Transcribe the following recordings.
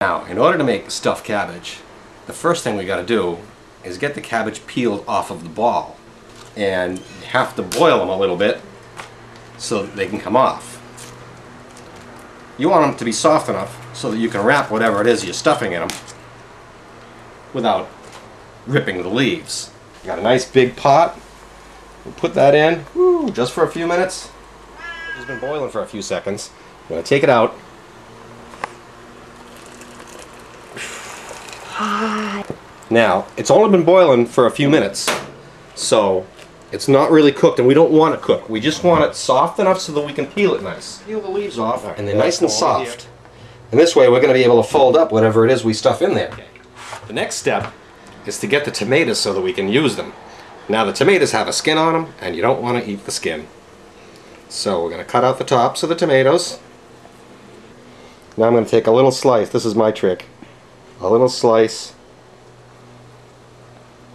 Now, in order to make stuffed cabbage, the first thing we got to do is get the cabbage peeled off of the ball. And you have to boil them a little bit so that they can come off. You want them to be soft enough so that you can wrap whatever it is you're stuffing in them without ripping the leaves. You got a nice big pot. We'll put that in just for a few minutes. It's been boiling for a few seconds. I'm going to take it out. Now, it's only been boiling for a few minutes, so it's not really cooked, and we don't want it cooked. We just want it soft enough so that we can peel it nice. Peel the leaves off, and they're nice and soft. And this way we're going to be able to fold up whatever it is we stuff in there. The next step is to get the tomatoes so that we can use them. Now the tomatoes have a skin on them, and you don't want to eat the skin. So we're going to cut out the tops of the tomatoes. Now I'm going to take a little slice. This is my trick. A little slice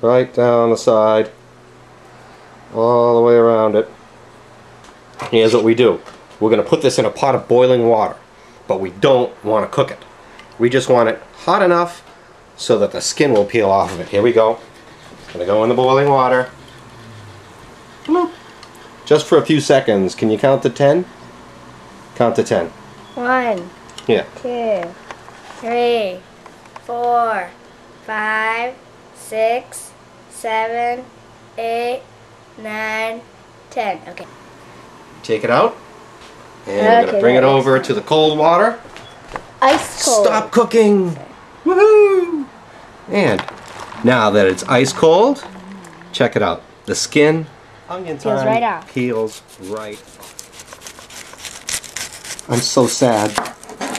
right down the side, all the way around it. Here's what we do. We're going to put this in a pot of boiling water, but we don't want to cook it. We just want it hot enough so that the skin will peel off of it. Here we go. It's going to go in the boiling water. Bloop. Just for a few seconds. Can you count to 10? Count to 10. 1, Yeah. 2, 3, 4, 5, 6, 7, 8, 9, 10. Okay. Take it out. And we're going to bring it over to the cold water. Ice cold. Stop cooking! Woohoo! And now that it's ice cold, check it out. The skin, onion peels right off. Peels right off. I'm so sad.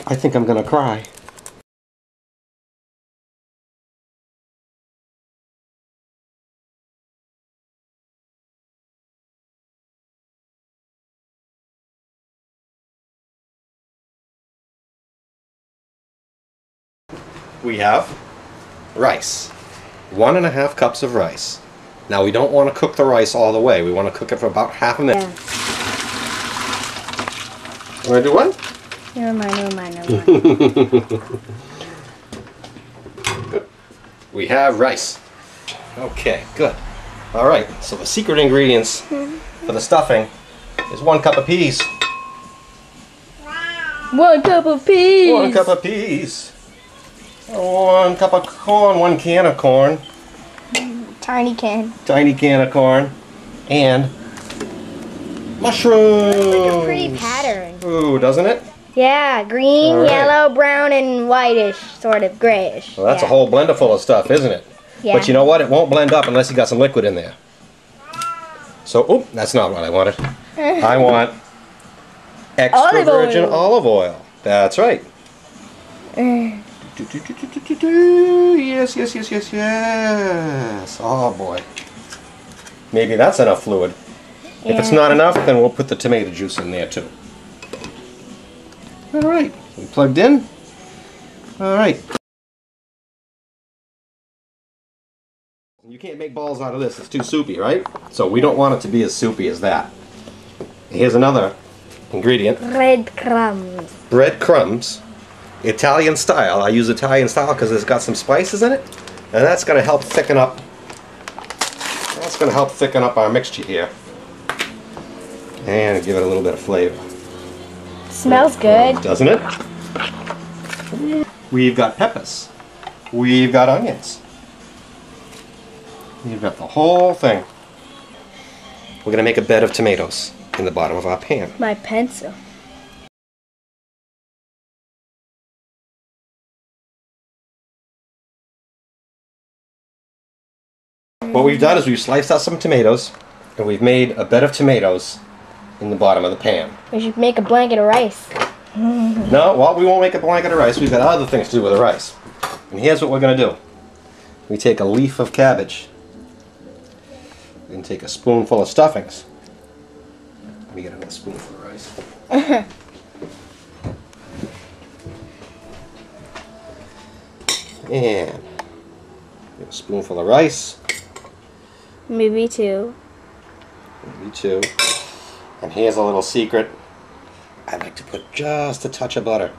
I think I'm gonna cry. We have rice. 1½ cups of rice. Now we don't want to cook the rice all the way. We want to cook it for about half a minute. Yeah. You want to do what? Never mind. Good. We have rice. Okay, good. Alright, so the secret ingredients for the stuffing is 1 cup of peas. 1 cup of peas! 1 cup of peas. 1 cup of corn, 1 can of corn. Tiny can. Tiny can of corn. And mushrooms. Looks like a pretty pattern. Ooh, doesn't it? Yeah, green, right. yellow, brown, and whitish, sort of grayish. Well, that's a whole blender full of stuff, isn't it? Yeah. But you know what? It won't blend up unless you got some liquid in there. So, oop, that's not what I wanted. I want extra virgin olive oil. That's right. Yes, yes, yes, yes, yes. Oh boy. Maybe that's enough fluid. Yeah. If it's not enough, then we'll put the tomato juice in there too. Alright, we plugged in. Alright. You can't make balls out of this, it's too soupy, right? So we don't want it to be as soupy as that. Here's another ingredient. Breadcrumbs. Breadcrumbs. Italian style. I use Italian style because it's got some spices in it, and that's going to help thicken up. That's going to help thicken up our mixture here, and give it a little bit of flavor. Smells good, doesn't it? We've got peppers. We've got onions. We've got the whole thing. We're going to make a bed of tomatoes in the bottom of our pan. My pencil. What we've done is we've sliced out some tomatoes, and we've made a bed of tomatoes in the bottom of the pan. We should make a blanket of rice. No, well, we won't make a blanket of rice. We've got other things to do with the rice. And here's what we're going to do. We take a leaf of cabbage. We can take a spoonful of stuffings. Let me get another spoonful of rice. And get a spoonful of rice. Maybe 2. Maybe 2. And here's a little secret. I like to put just a touch of butter.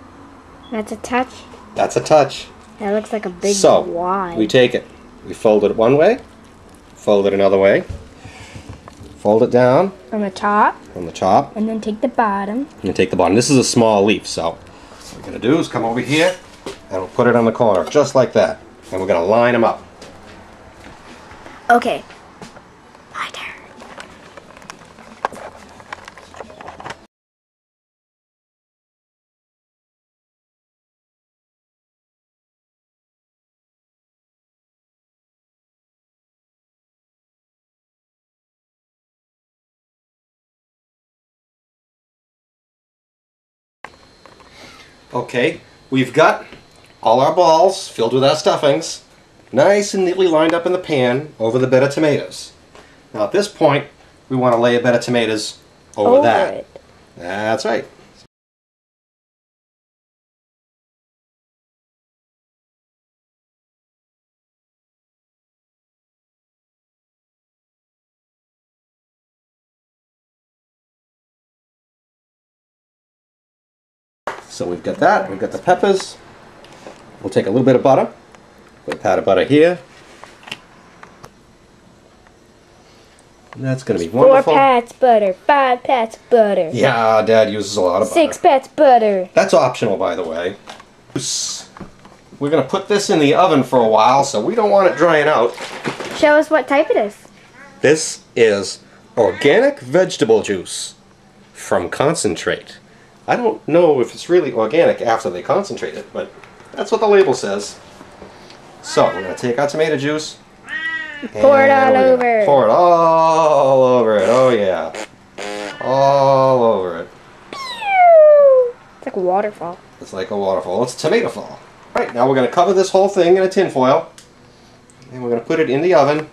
That's a touch? That's a touch. That looks like a big So, we take it. We fold it one way, fold it another way, fold it down From the top. from the top, And then take the bottom. and take the bottom. This is a small leaf, so what we're going to do is come over here and we'll put it on the corner, just like that. And we're going to line them up. Okay. My turn. Okay, we've got all our balls filled with our stuffings, nice and neatly lined up in the pan over the bed of tomatoes. Now at this point, we want to lay a bed of tomatoes over that. It. That's right. So we've got that, we've got the peppers. We'll take a little bit of butter, put a pat of butter here. And that's going to be 4 wonderful. pats butter, 5 pats butter. Yeah, Dad uses a lot of butter. 6 pats butter. That's optional, by the way. We're going to put this in the oven for a while, so we don't want it drying out. Show us what type it is. This is organic vegetable juice from concentrate. I don't know if it's really organic after they concentrate it, but that's what the label says. So, we're going to take our tomato juice. Pour it all over. Pour it all over it. Oh, yeah. All over it. It's like a waterfall. It's like a waterfall. It's a tomato fall. Right, now we're going to cover this whole thing in a tin foil. And we're going to put it in the oven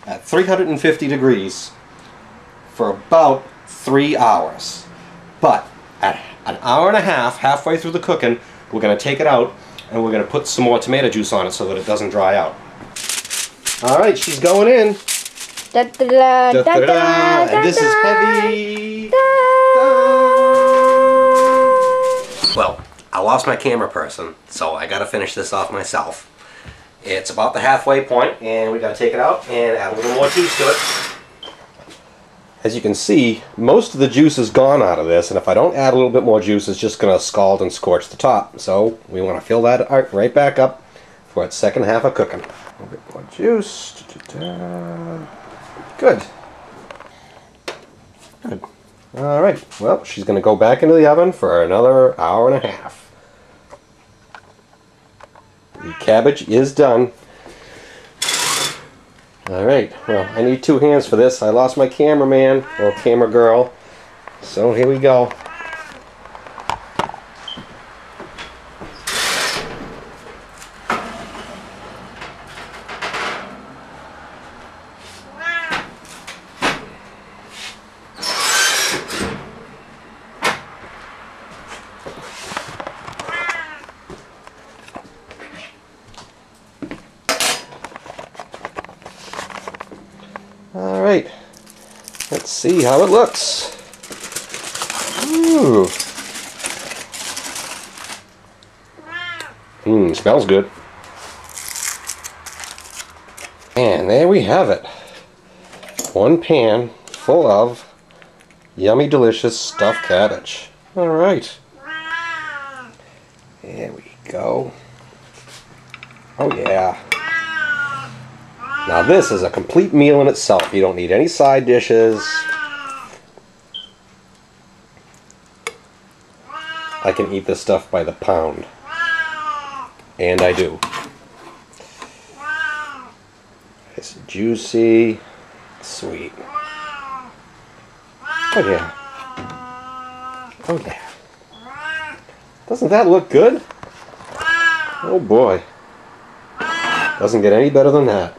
at 350 degrees for about 3 hours. But at an hour and a half, halfway through the cooking, we're going to take it out and we're going to put some more tomato juice on it so that it doesn't dry out. Alright, she's going in. Da, da, da, da, da, da, And this is da, heavy. da. Well, I lost my camera person, so I gotta finish this off myself. It's about the halfway point, and we gotta take it out and add a little more juice to it. As you can see, most of the juice is gone out of this, and if I don't add a little bit more juice, it's just gonna scald and scorch the top. So we want to fill that right back up for its second half of cooking. A little bit more juice. Good. Good. Alright, well, she's going to go back into the oven for another hour and a half. The cabbage is done. Alright, well, I need 2 hands for this. I lost my cameraman, or camera girl. So here we go. Alright, let's see how it looks. Ooh. Smells good. And there we have it. 1 pan full of yummy, delicious stuffed cabbage. Alright. There we go. Oh yeah. Now this is a complete meal in itself. You don't need any side dishes. I can eat this stuff by the pound. And I do. It's juicy, sweet. Oh yeah. Oh yeah. Doesn't that look good? Oh boy. Doesn't get any better than that.